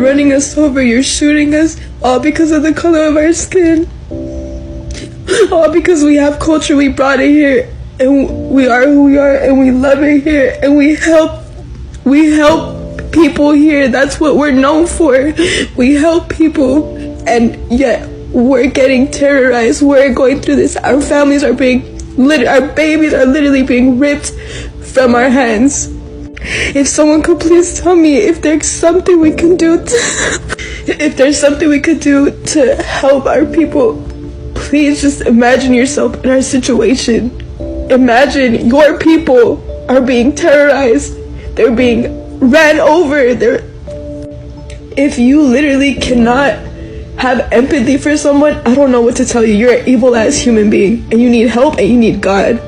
running us over, you're shooting us, all because of the color of our skin. All because we have culture, we brought it here, and we are who we are, and we love it here, and we help people here. That's what we're known for. We help people, and yet we're getting terrorized. We're going through this. Our families are our babies are literally being ripped from our hands. If someone could please tell me if there's something we can do if there's something we could do to help our people. Please just imagine yourself in our situation. Imagine your people are being terrorized. They're being ran over. If you literally cannot have empathy for someone, I don't know what to tell you. You're an evil ass human being, and you need help, and you need God.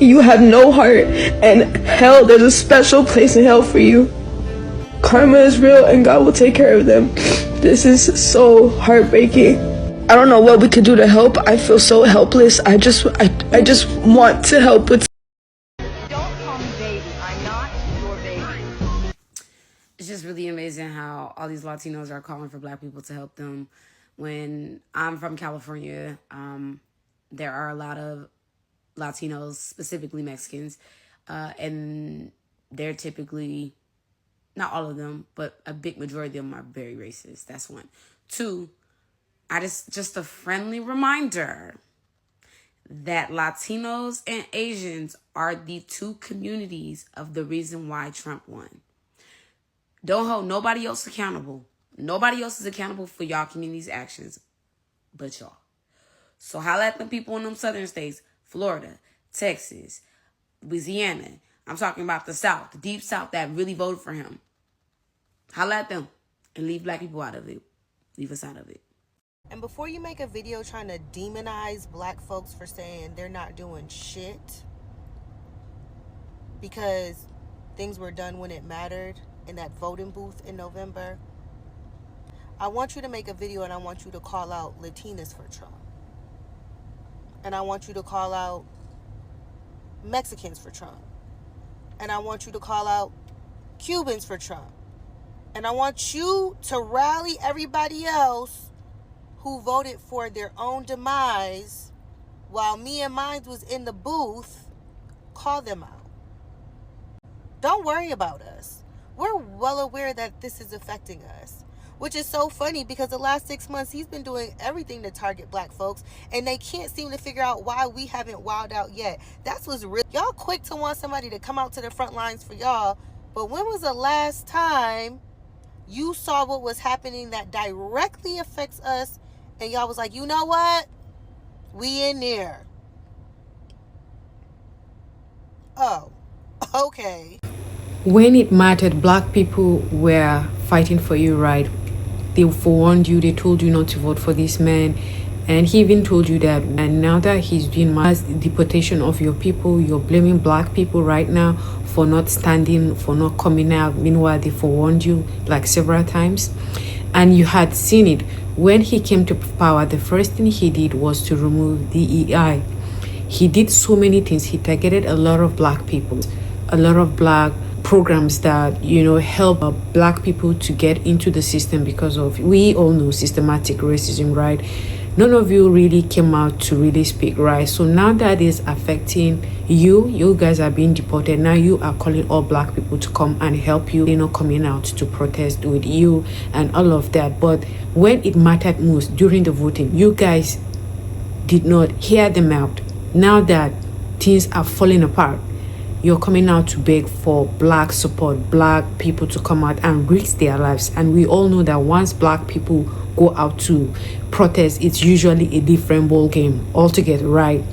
You have no heart, and hell, there's a special place in hell for you. Karma is real, and God will take care of them. This is so heartbreaking. I don't know what we could do to help. I feel so helpless. I just want to help with. Don't call me baby. I'm not your baby. It's just really amazing how all these Latinos are calling for Black people to help them. When I'm from California, there are a lot of Latinos, specifically Mexicans, and they're typically, not all of them, but a big majority of them are very racist. That's one. Two, just a friendly reminder that Latinos and Asians are the two communities of the reason why Trump won. Don't hold nobody else accountable. Nobody else is accountable for y'all community's actions but y'all. So holla at the people in them southern states, Florida, Texas, Louisiana. I'm talking about the South, the deep South that really voted for him. Holla at them and leave Black people out of it. Leave us out of it. And before you make a video trying to demonize Black folks for saying they're not doing shit because things were done when it mattered in that voting booth in November, I want you to make a video and I want you to call out Latinos for Trump. And I want you to call out Mexicans for Trump. And I want you to call out Cubans for Trump. And I want you to rally everybody else who voted for their own demise while me and mine was in the booth. Call them out. Don't worry about us. We're well aware that this is affecting us. Which is so funny because the last 6 months he's been doing everything to target Black folks, and they can't seem to figure out why we haven't wowed out yet. That's what's real. Y'all quick to want somebody to come out to the front lines for y'all, but when was the last time you saw what was happening that directly affects us and y'all was like, you know what? We in there. Oh, okay. When it mattered, Black people were fighting for you, right? They forewarned you, they told you not to vote for this man, and he even told you that. And now that he's doing mass deportation of your people, you're blaming Black people right now for not standing, for not coming out. Meanwhile, they forewarned you like several times, and you had seen it. When he came to power, the first thing he did was to remove DEI. He did so many things. He targeted a lot of Black people, a lot of Black programs that help Black people to get into the system because of, we all know, systematic racism, right? None of you really came out to really speak, right? So now that is affecting you guys are being deported. Now you are calling all Black people to come and help you. They're not coming out to protest with you and all of that. But when it mattered most during the voting, you guys did not hear them out. Now that things are falling apart, you're coming out to beg for Black support, Black people to come out and risk their lives. And we all know that once Black people go out to protest, it's usually a different ball game altogether, right?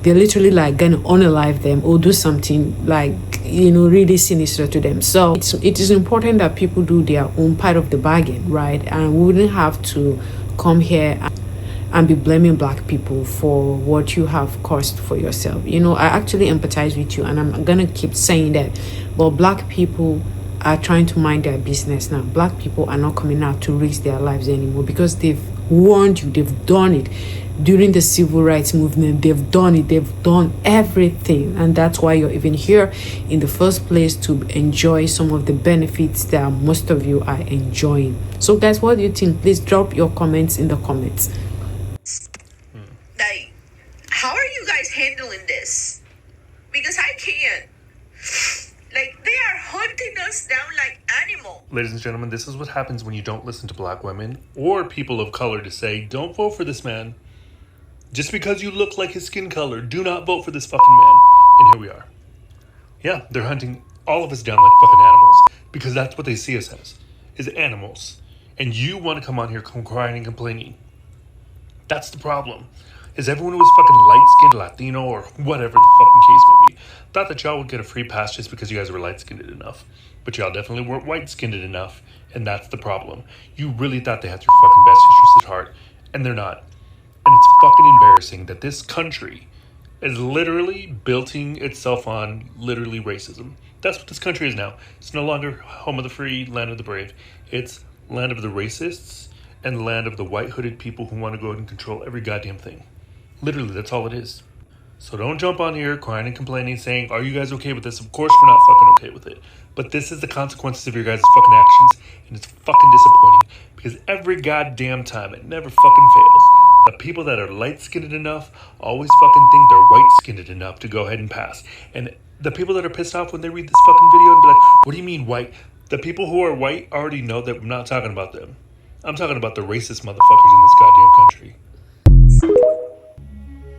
They're literally like gonna unalive them or do something like, really sinister to them. So it is important that people do their own part of the bargain, right? And we wouldn't have to come here and be blaming Black people for what you have caused for yourself. I actually empathize with you, and I'm gonna keep saying that. But Black people are trying to mind their business now. Black people are not coming out to risk their lives anymore because they've warned you. They've done it. During the civil rights movement, they've done it. They've done everything. And that's why you're even here in the first place, to enjoy some of the benefits that most of you are enjoying. So guys, what do you think? Please drop your comments in the comments. Like, how are you guys handling this? Because I can't. Like, they are hunting us down like animals. Ladies and gentlemen, this is what happens when you don't listen to black women or people of color to say, don't vote for this man. Just because you look like his skin color, do not vote for this fucking man. And here we are. Yeah, they're hunting all of us down like fucking animals. Because that's what they see us as, is animals. And you want to come on here crying and complaining. That's the problem. Is everyone who was fucking light-skinned, Latino, or whatever the fucking case may be, thought that y'all would get a free pass just because you guys were light-skinned enough. But y'all definitely weren't white-skinned enough, and that's the problem. You really thought they had your fucking best interests at heart, and they're not. And it's fucking embarrassing that this country is literally building itself on literally racism. That's what this country is now. It's no longer home of the free, land of the brave. It's land of the racists and land of the white hooded people who want to go and control every goddamn thing. Literally, that's all it is. So don't jump on here crying and complaining, saying, are you guys okay with this? Of course we're not fucking okay with it. But this is the consequences of your guys' fucking actions, and it's fucking disappointing. Because every goddamn time, it never fucking fails. The people that are light-skinned enough always fucking think they're white-skinned enough to go ahead and pass. And the people that are pissed off when they read this fucking video and be like, what do you mean white? The people who are white already know that I'm not talking about them. I'm talking about the racist motherfuckers in this goddamn country.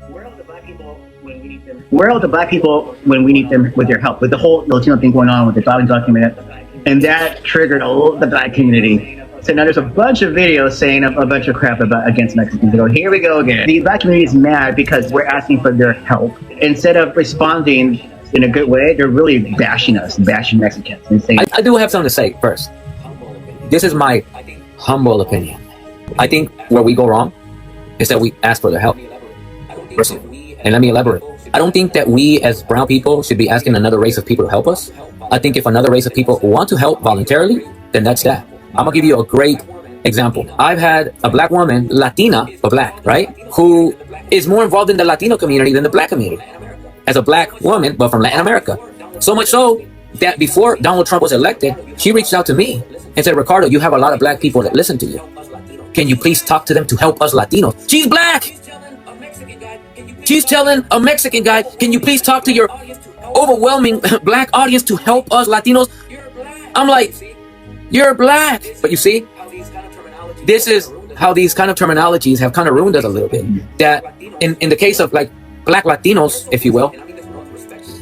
Where are the black people when we need them? Where are the black people when we need them with your help? With the whole Latino thing going on with the dog document, and that triggered all the black community. So now there's a bunch of videos saying a bunch of crap against Mexicans. They go, here we go again. The black community is mad because we're asking for their help. Instead of responding in a good way, they're really bashing us, bashing Mexicans. And saying, I do have something to say first. This is my humble opinion. I think where we go wrong is that we ask for their help. Personally. And let me elaborate. I don't think that we as brown people should be asking another race of people to help us. I think if another race of people want to help voluntarily, then that's that. I'm gonna give you a great example. I've had a black woman, Latina, but black, right? Who is more involved in the Latino community than the black community. As a black woman, but from Latin America. So much so that before Donald Trump was elected, she reached out to me and said, Ricardo, you have a lot of black people that listen to you. Can you please talk to them to help us Latinos? She's black! She's telling a Mexican guy, can you please talk to your overwhelming black audience to help us Latinos? I'm like, you're black. But you see, this is how these kind of terminologies have kind of ruined us a little bit. That in the case of like black Latinos, if you will,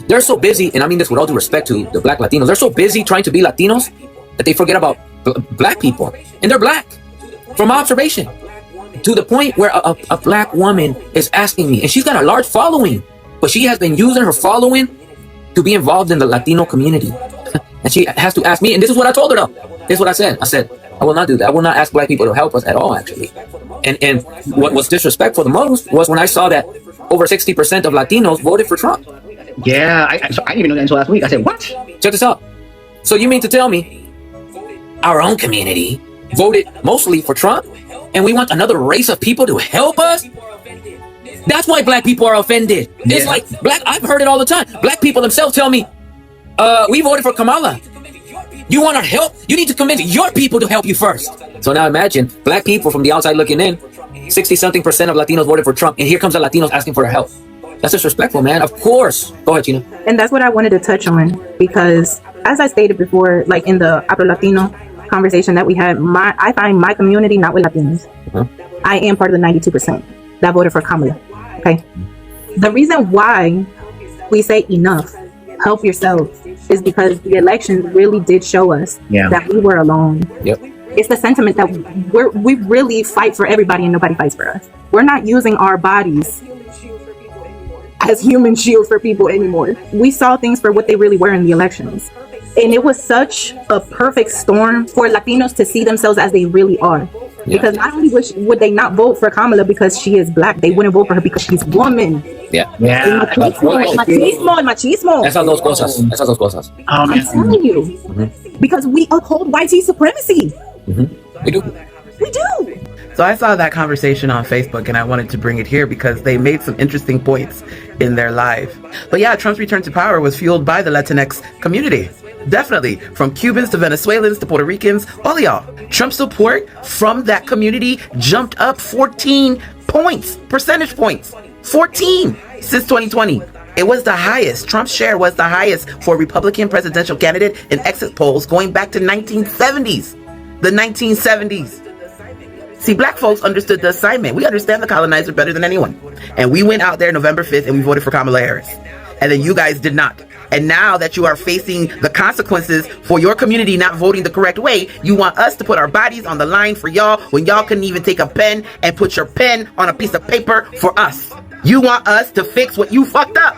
they're so busy, and I mean this with all due respect to the black Latinos, they're so busy trying to be Latinos that they forget about black people. And they're black, from my observation. To the point where a black woman is asking me, and she's got a large following, but she has been using her following to be involved in the Latino community. And she has to ask me, and this is what I told her though. This is what I said. I said, I will not do that. I will not ask black people to help us at all, actually. And what was disrespectful the most was when I saw that over 60% of Latinos voted for Trump. Yeah, I didn't even know that until last week. I said, what? Check this out. So you mean to tell me our own community voted mostly for Trump, and we want another race of people to help us? That's why black people are offended. It's like I've heard it all the time. Black people themselves tell me, we voted for Kamala. You want our help? You need to convince your people to help you first. So now imagine black people from the outside looking in, 60-something% of Latinos voted for Trump, and here comes the Latinos asking for our help. That's disrespectful, man. Of course. Go ahead, Gina. And that's what I wanted to touch on, because as I stated before, like in the Afro Latino conversation that we had, I find my community not with Latinos. I am part of the 92% that voted for Kamala. Okay. The reason why we say enough, help yourself, is because the elections really did show us that we were alone. Yep. It's the sentiment that we really fight for everybody and nobody fights for us. We're not using our bodies as human shields for people anymore. We saw things for what they really were in the elections. And it was such a perfect storm for Latinos to see themselves as they really are. Because not only would they not vote for Kamala because she is black, they wouldn't vote for her because she's woman. Machismo. Esas dos cosas. I'm telling you. Because we uphold white supremacy. We do. We do. So I saw that conversation on Facebook and I wanted to bring it here because they made some interesting points in their live. But yeah, Trump's return to power was fueled by the Latinx community. Definitely. From Cubans to Venezuelans to Puerto Ricans, all of y'all. Trump's support from that community jumped up 14 points, percentage points. 14 since 2020. It was the highest. Trump's share was the highest for a Republican presidential candidate in exit polls going back to 1970s. The 1970s. See, black folks understood the assignment. We understand the colonizer better than anyone. And we went out there November 5th and we voted for Kamala Harris. And then you guys did not. And now that you are facing the consequences for your community not voting the correct way, you want us to put our bodies on the line for y'all when y'all couldn't even take a pen and put your pen on a piece of paper for us. You want us to fix what you fucked up.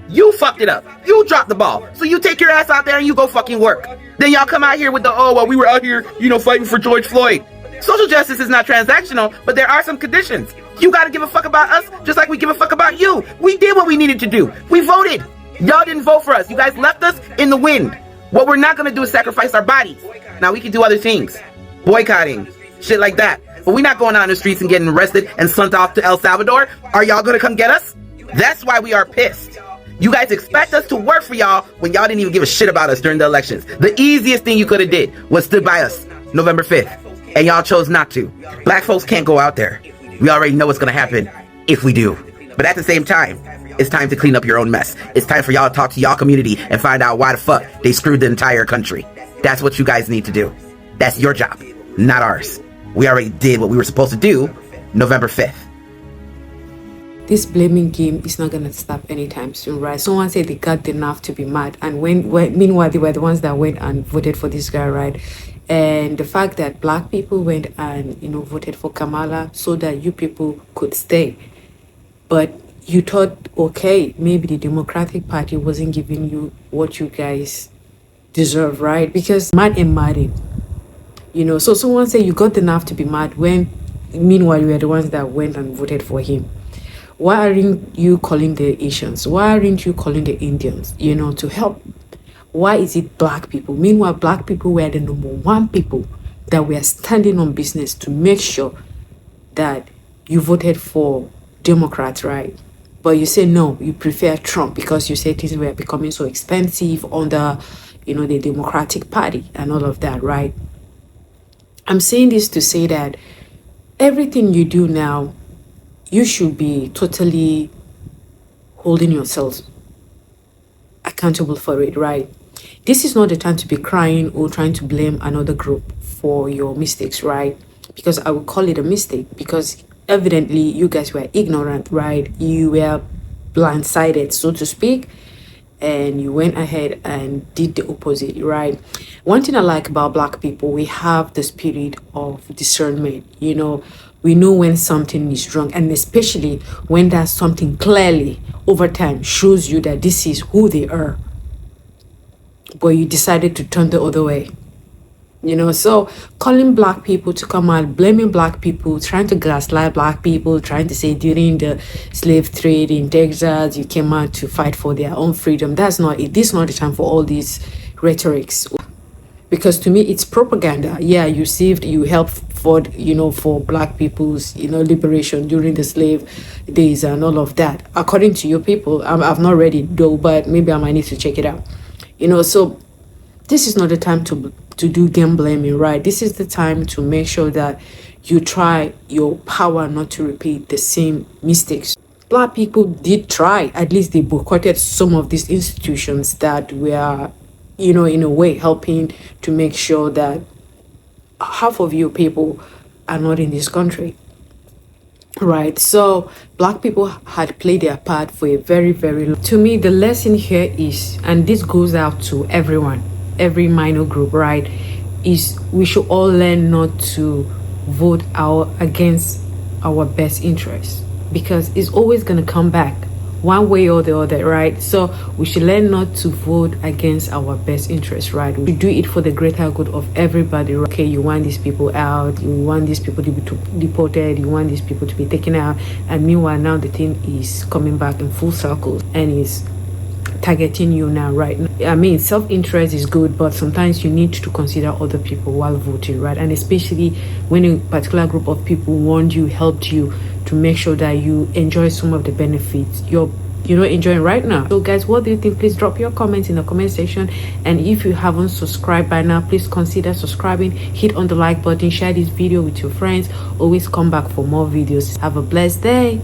You fucked it up. You dropped the ball. So you take your ass out there and you go fucking work. Then y'all come out here with the, oh, well, we were out here, fighting for George Floyd. Social justice is not transactional, but there are some conditions. You gotta give a fuck about us just like we give a fuck about you. We did what we needed to do. We voted. Y'all didn't vote for us. You guys left us in the wind. What we're not gonna do is sacrifice our bodies. Now we can do other things. Boycotting, shit like that. But we're not going out in the streets and getting arrested and sent off to El Salvador. Are y'all gonna come get us? That's why we are pissed. You guys expect us to work for y'all when y'all didn't even give a shit about us during the elections. The easiest thing you could have did was stood by us November 5th. And y'all chose not to. Black folks can't go out there. We already know what's gonna happen if we do. But at the same time, it's time to clean up your own mess. It's time for y'all to talk to y'all community and find out why the fuck they screwed the entire country. That's what you guys need to do. That's your job, not ours. We already did what we were supposed to do November 5th. This blaming game is not gonna stop anytime soon, right? Someone said they got enough to be mad, and meanwhile they were the ones that went and voted for this guy, right? And the fact that black people went and voted for Kamala so that you people could stay, but you thought, okay, maybe the Democratic Party wasn't giving you what you guys deserve, right? Because mad and madden, so someone said you got enough to be mad when meanwhile you were the ones that went and voted for him. Why aren't you calling the Asians? Why aren't you calling the Indians, to help? Why is it black people? Meanwhile, black people were the number one people that were standing on business to make sure that you voted for Democrats, right? But you say no, you prefer Trump because you say things were becoming so expensive under, the Democratic Party and all of that, right? I'm saying this to say that everything you do now, you should be totally holding yourselves accountable for it, right? This is not the time to be crying or trying to blame another group for your mistakes, right? Because I would call it a mistake because evidently you guys were ignorant, right? You were blindsided, so to speak, and you went ahead and did the opposite, right? One thing I like about black people, we have the spirit of discernment. We know when something is wrong, and especially when that something clearly over time shows you that this is who they are, but you decided to turn the other way. So calling black people to come out, blaming black people, trying to gaslight black people, trying to say during the slave trade in Texas, you came out to fight for their own freedom. That's not it. This is not the time for all these rhetorics. Because to me, it's propaganda. Yeah, you helped for black people's, liberation during the slave days and all of that. According to your people, I've not read it though, but maybe I might need to check it out. So this is not the time to do game blaming, right? This is the time to make sure that you try your power not to repeat the same mistakes. Black people did try, at least they boycotted some of these institutions that were, in a way helping to make sure that half of your people are not in this country. Right, so black people had played their part for a very, very long. To me, the lesson here is, and this goes out to everyone, every minor group, right, is we should all learn not to vote against our best interests, because it's always going to come back one way or the other, right? So we should learn not to vote against our best interests, right? We do it for the greater good of everybody. Okay, you want these people out, you want these people to be deported, you want these people to be taken out, and meanwhile now the thing is coming back in full circle and is targeting you now, right? I mean, self-interest is good, but sometimes you need to consider other people while voting, right? And especially when a particular group of people warned you, helped you to make sure that you enjoy some of the benefits you're enjoying right now. So guys, what do you think? Please drop your comments in the comment section, and if you haven't subscribed by now, please consider subscribing. Hit on the like button, share this video with your friends, always come back for more videos. Have a blessed day.